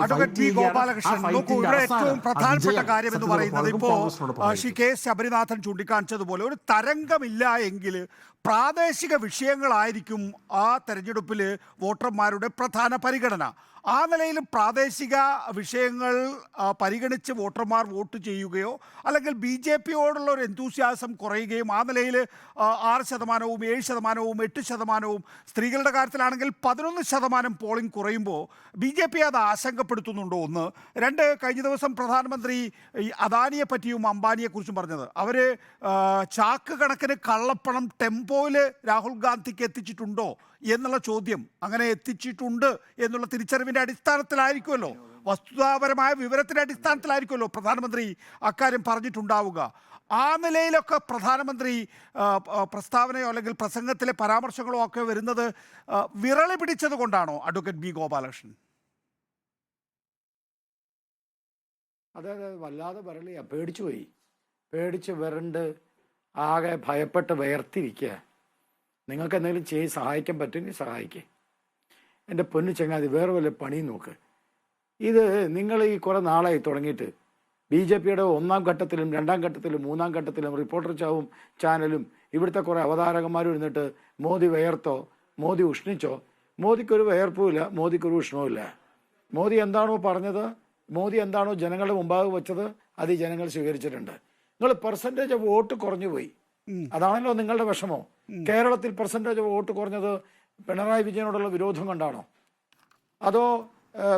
Advocate B Gopalakrishnan, നോക്കൂ, ഇവിടെ ഏറ്റവും പ്രധാനപ്പെട്ട കാര്യം എന്ന് പറയുന്നത് ഇപ്പോ ശ്രീ കെ ശബരിനാഥൻ ചൂണ്ടിക്കാണിച്ചതുപോലെ ഒരു തരംഗമില്ല എങ്കിൽ പ്രാദേശിക വിഷയങ്ങളായിരിക്കും ആ തെരഞ്ഞെടുപ്പിൽ വോട്ടർമാരുടെ പ്രധാന പരിഗണന. ആ നിലയിൽ പ്രാദേശിക വിഷയങ്ങൾ പരിഗണിച്ച് വോട്ടർമാർ വോട്ട് ചെയ്യുകയോ അല്ലെങ്കിൽ ബി ജെ പിയോടുള്ള ഒരു എന്തൂസിയാസം കുറയുകയും ആ നിലയിൽ 6%, 7%, 8%, സ്ത്രീകളുടെ കാര്യത്തിലാണെങ്കിൽ 11% പോളിംഗ് കുറയുമ്പോൾ ബി ജെ പി അത് ആശങ്കപ്പെടുത്തുന്നുണ്ടോ? ഒന്ന്. രണ്ട്, കഴിഞ്ഞ ദിവസം പ്രധാനമന്ത്രി അദാനിയെ പറ്റിയും അംബാനിയെക്കുറിച്ചും പറഞ്ഞത്, അവർ ചാക്ക് കണക്കിന് കള്ളപ്പണം ടെമ്പോയിൽ രാഹുൽ ഗാന്ധിക്ക് എത്തിച്ചിട്ടുണ്ടോ എന്നുള്ള ചോദ്യം, അങ്ങനെ എത്തിച്ചിട്ടുണ്ട് എന്നുള്ള തിരിച്ചറിവിൻ്റെ അടിസ്ഥാനത്തിലായിരിക്കുമല്ലോ, വസ്തുതാപരമായ വിവരത്തിൻ്റെ അടിസ്ഥാനത്തിലായിരിക്കുമല്ലോ പ്രധാനമന്ത്രി അക്കാര്യം പറഞ്ഞിട്ടുണ്ടാവുക. ആ നിലയിലൊക്കെ പ്രധാനമന്ത്രി പ്രസ്താവനയോ അല്ലെങ്കിൽ പ്രസംഗത്തിലെ പരാമർശങ്ങളോ ഒക്കെ വരുന്നത് വിരളി പിടിച്ചത് കൊണ്ടാണോ അഡ്വക്കേറ്റ് ബി ഗോപാലകൃഷ്ണൻ? അതെ, വല്ലാതെ വിരളിയാ, പേടിച്ച് വരണ്ട് ആകെ ഭയപ്പെട്ട് വേർതിരിക്കുക. നിങ്ങൾക്ക് എന്തെങ്കിലും സഹായിക്കാൻ പറ്റുമെങ്കിൽ സഹായിക്കേ. എൻ്റെ പൊന്നു ചങ്ങാതി, വേറെ വല്ല പണിയും നോക്ക്. ഇത് നിങ്ങൾ ഈ കുറേ നാളായി തുടങ്ങിയിട്ട് ബി ജെ പിയുടെ 1ാം ഘട്ടത്തിലും 2ാം ഘട്ടത്തിലും 3ാം ഘട്ടത്തിലും റിപ്പോർട്ടർ ചാനലും ഇവിടുത്തെ കുറേ അവതാരകന്മാരും ഇരുന്നിട്ട് മോദി വേർത്തോ, മോദി ഉഷ്ണിച്ചോ. മോദിക്കൊരു വേർപ്പുമില്ല, മോദിക്കൊരു ഉഷ്ണവുമില്ല. മോദി എന്താണോ പറഞ്ഞത്, മോദി എന്താണോ ജനങ്ങളുടെ മുമ്പാകെ വെച്ചത്, അത് ഈ ജനങ്ങൾ സ്വീകരിച്ചിട്ടുണ്ട്. നിങ്ങൾ പെർസെൻറ്റേജ് വോട്ട് കുറഞ്ഞു പോയി, അതാണല്ലോ നിങ്ങളുടെ വിഷമോ. കേരളത്തിൽ പെർസെൻറ്റേജ് വോട്ട് കുറഞ്ഞത് പിണറായി വിജയനോടുള്ള വിരോധം കൊണ്ടാണോ, അതോ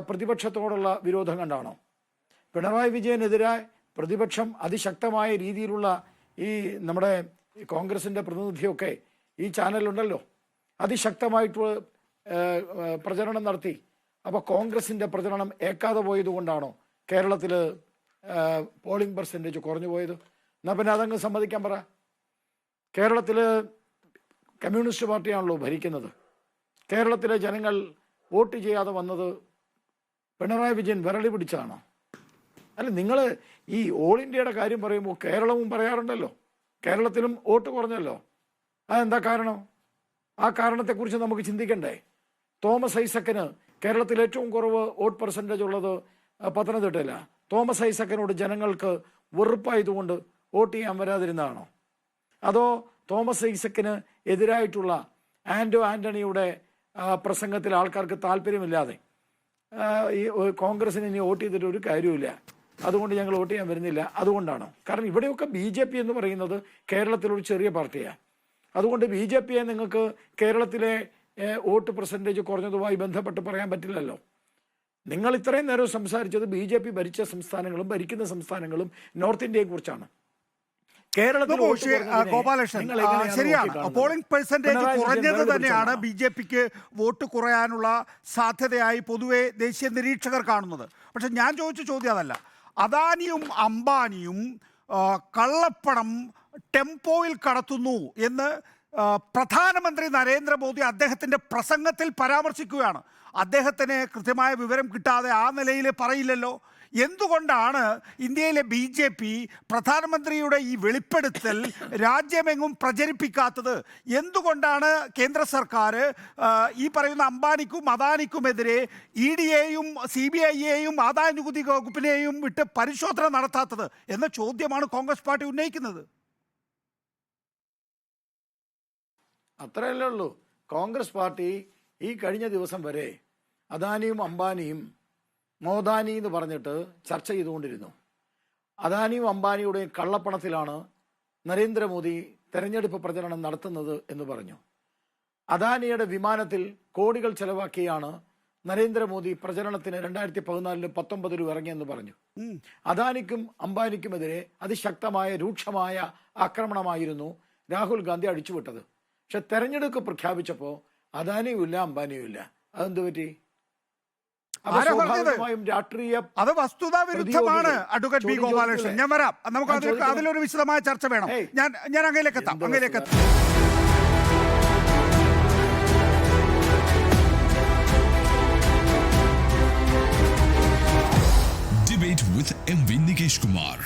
പ്രതിപക്ഷത്തോടുള്ള വിരോധം കൊണ്ടാണോ? പിണറായി വിജയനെതിരായി പ്രതിപക്ഷം അതിശക്തമായ രീതിയിലുള്ള ഈ നമ്മുടെ കോൺഗ്രസിൻ്റെ പ്രതിനിധിയൊക്കെ ഈ ചാനലുണ്ടല്ലോ, അതിശക്തമായിട്ട് പ്രചരണം നടത്തി. അപ്പോൾ കോൺഗ്രസിൻ്റെ പ്രചരണം ഏക്കാതെ പോയതുകൊണ്ടാണോ കേരളത്തിൽ പോളിംഗ് പെർസെൻറ്റേജ് കുറഞ്ഞു പോയത്? എന്നാൽ പിന്നെ അതങ്ങ് സമ്മതിക്കാൻ പറ. കേരളത്തിൽ കമ്മ്യൂണിസ്റ്റ് പാർട്ടിയാണല്ലോ ഭരിക്കുന്നത്. കേരളത്തിലെ ജനങ്ങൾ വോട്ട് ചെയ്യാതെ വന്നത് പിണറായി വിജയൻ വിരളി പിടിച്ചാണോ? അല്ല, നിങ്ങൾ ഈ ഓൾ ഇന്ത്യയുടെ കാര്യം പറയുമ്പോൾ കേരളവും പറയാറുണ്ടല്ലോ, കേരളത്തിലും വോട്ട് കുറഞ്ഞല്ലോ. അതെന്താ കാരണം? ആ കാരണത്തെക്കുറിച്ച് നമുക്ക് ചിന്തിക്കണ്ടേ? തോമസ് ഐസക്കിന് കേരളത്തിൽ ഏറ്റവും കുറവ് വോട്ട് പെർസെൻറ്റേജ് ഉള്ളത് പത്തനംതിട്ടയിലാണ്. തോമസ് ഐസക്കിനോട് ജനങ്ങൾക്ക് വെറുപ്പായതുകൊണ്ട് വോട്ട് ചെയ്യാൻ വരാതിരുന്നതാണോ? അതോ തോമസ് ഐസക്കിന് എതിരായിട്ടുള്ള ആൻ്റണിയുടെ പ്രസംഗത്തിൽ ആൾക്കാർക്ക് താല്പര്യമില്ലാതെ ഈ കോൺഗ്രസിന് ഇനി വോട്ട് ചെയ്തിട്ട് ഒരു കാര്യമില്ല, അതുകൊണ്ട് ഞങ്ങൾ വോട്ട് ചെയ്യാൻ വരുന്നില്ല, അതുകൊണ്ടാണോ? കാരണം ഇവിടെയൊക്കെ ബി ജെ പി എന്ന് പറയുന്നത് കേരളത്തിലൊരു ചെറിയ പാർട്ടിയാണ്. അതുകൊണ്ട് ബി ജെ പിയെ നിങ്ങൾക്ക് കേരളത്തിലെ വോട്ട് പെർസെൻറ്റേജ് കുറഞ്ഞതുമായി ബന്ധപ്പെട്ട് പറയാൻ പറ്റില്ലല്ലോ. നിങ്ങൾ ഇത്രയും നേരം സംസാരിച്ചത് ബി ജെ പി ഭരിച്ച സംസ്ഥാനങ്ങളും ഭരിക്കുന്ന സംസ്ഥാനങ്ങളും നോർത്ത് ഇന്ത്യയെ കുറിച്ചാണ്. ഗോപാലകൃഷ്ണൻ, ശരിയാണ്, പോളിംഗ് പെർസെൻറ്റേജ് കുറഞ്ഞത് തന്നെയാണ് ബി ജെ പിക്ക് വോട്ട് കുറയാനുള്ള സാധ്യതയായി പൊതുവെ ദേശീയ നിരീക്ഷകർ കാണുന്നത്. പക്ഷെ ഞാൻ ചോദിച്ച ചോദ്യം അതല്ല. അദാനിയും അംബാനിയും കള്ളപ്പണം ടെമ്പോയിൽ കടത്തുന്നു എന്ന് പ്രധാനമന്ത്രി നരേന്ദ്രമോദി അദ്ദേഹത്തിൻ്റെ പ്രസംഗത്തിൽ പരാമർശിക്കുകയാണ്. അദ്ദേഹത്തിന് കൃത്യമായ വിവരം കിട്ടാതെ ആ നിലയിൽ പറയില്ലല്ലോ. എന്തുകൊണ്ടാണ് ഇന്ത്യയിലെ ബി ജെ പി പ്രധാനമന്ത്രിയുടെ ഈ വെളിപ്പെടുത്തൽ രാജ്യമെങ്ങും പ്രചരിപ്പിക്കാത്തത്? എന്തുകൊണ്ടാണ് കേന്ദ്ര സർക്കാർ ഈ പറയുന്ന അംബാനിക്കും അദാനിക്കുമെതിരെ ED-യെയും CBI-യെയും ആദായ നികുതി വകുപ്പിനെയും വിട്ട് പരിശോധന നടത്താത്തത് എന്ന ചോദ്യമാണ് കോൺഗ്രസ് പാർട്ടി ഉന്നയിക്കുന്നത്. അത്രയല്ലേ ഉള്ളൂ. കോൺഗ്രസ് പാർട്ടി ഈ കഴിഞ്ഞ ദിവസം വരെ അദാനിയും അംബാനിയും മോദാനി എന്ന് പറഞ്ഞിട്ട് ചർച്ച ചെയ്തുകൊണ്ടിരുന്നു. അദാനിയും അംബാനിയുടെയും കള്ളപ്പണത്തിലാണ് നരേന്ദ്രമോദി തെരഞ്ഞെടുപ്പ് പ്രചരണം നടത്തുന്നത് എന്ന് പറഞ്ഞു. അദാനിയുടെ വിമാനത്തിൽ കോടികൾ ചെലവാക്കിയാണ് നരേന്ദ്രമോദി പ്രചരണത്തിന് 2014 19 ഇറങ്ങിയെന്ന് പറഞ്ഞു. അദാനിക്കും അംബാനിക്കുമെതിരെ അതിശക്തമായ രൂക്ഷമായ ആക്രമണമായിരുന്നു രാഹുൽ ഗാന്ധി അടിച്ചുവിട്ടത്. പക്ഷെ തെരഞ്ഞെടുപ്പ് പ്രഖ്യാപിച്ചപ്പോൾ അദാനിയും ഇല്ല, അംബാനിയും ഇല്ല. അതെന്ത് പറ്റി? അത് വസ്തുതാ വിരുദ്ധമാണ് അഡ്വക്കേറ്റ് ബി ഗോപാലകൃഷ്ണൻ. ഞാൻ വരാം, നമുക്ക് അതിലൊരു വിശദമായ ചർച്ച വേണം. ഞാൻ അങ്ങയിലേക്ക് എത്താം. Debate with MV Nikesh Kumar.